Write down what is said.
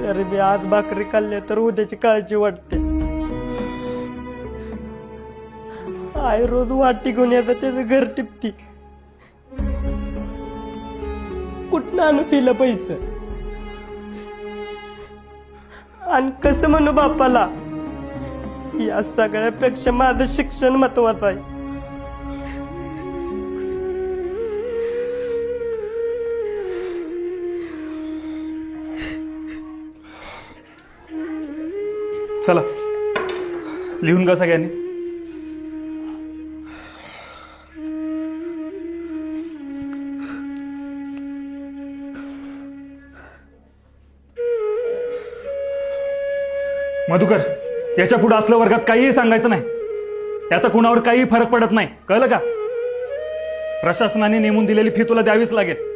तरी बी आज भाकरी खाल्ल्या तर उद्याची काळजी वाटते. आई रोज वाटी घेऊन येतात त्याचं घर टिपती. कुठनं आणू तिला पैसे आणि कसं म्हणू बापाला? या सगळ्यापेक्षा माझं शिक्षण महत्वाचं आहे. चला लिहून का सगळ्यांनी? मधुकर, याच्या पुढे असलं वर्गात काहीही सांगायचं नाही. याचा कुणावर काही फरक पडत नाही, कळलं का? प्रशासनाने नेमून दिलेली फी तुला द्यावीच लागेल.